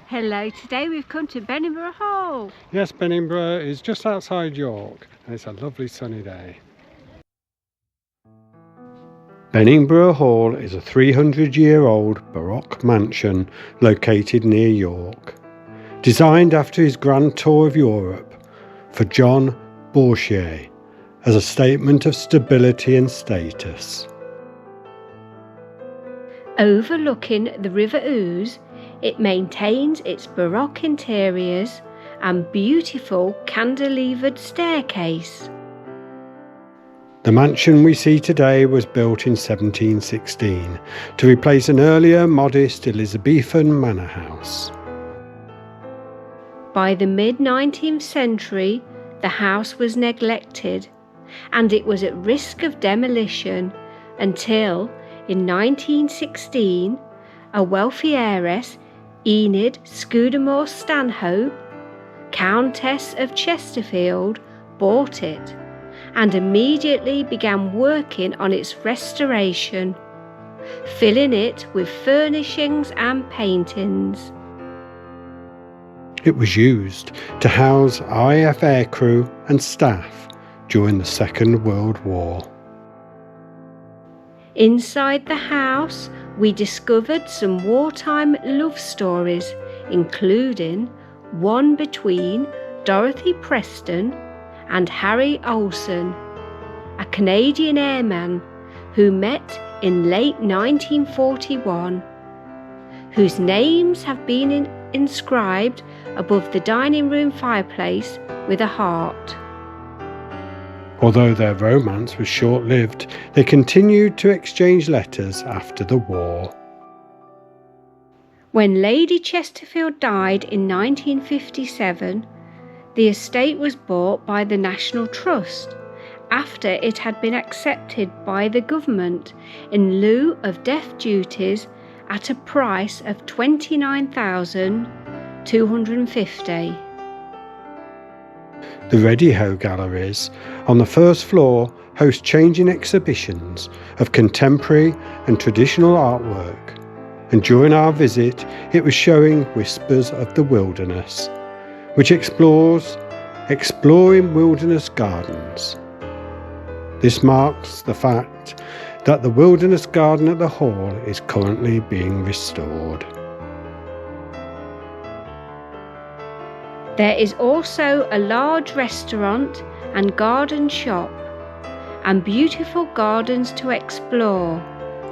Hello, today we've come to Beningbrough Hall. Yes, Beningbrough is just outside York and it's a lovely sunny day. Beningbrough Hall is a 300-year-old Baroque mansion located near York, designed after his grand tour of Europe for John Bourchier as a statement of stability and status. Overlooking the River Ouse, it maintains its Baroque interiors and beautiful cantilevered staircase. The mansion we see today was built in 1716 to replace an earlier modest Elizabethan manor house. By the mid-19th century, the house was neglected and it was at risk of demolition until, in 1916, a wealthy heiress, Enid Scudamore Stanhope, Countess of Chesterfield, bought it and immediately began working on its restoration, filling it with furnishings and paintings. It was used to house RAF aircrew and staff during the Second World War. Inside the house, we discovered some wartime love stories, including one between Dorothy Preston and Harry Olsen, a Canadian airman who met in late 1941, whose names have been inscribed above the dining room fireplace with a heart. Although their romance was short-lived, they continued to exchange letters after the war. When Lady Chesterfield died in 1957, the estate was bought by the National Trust after it had been accepted by the government in lieu of death duties at a price of $29,250. The Reddihough Galleries on the first floor host changing exhibitions of contemporary and traditional artwork, and during our visit it was showing Whispers of the Wilderness, which explores exploring wilderness gardens. This marks the fact that the wilderness garden at the Hall is currently being restored. There is also a large restaurant and garden shop, and beautiful gardens to explore,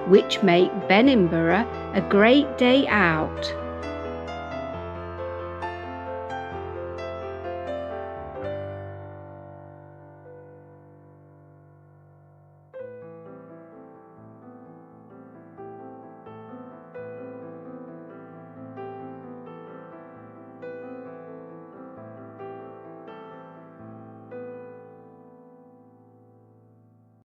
which make Beningbrough a great day out.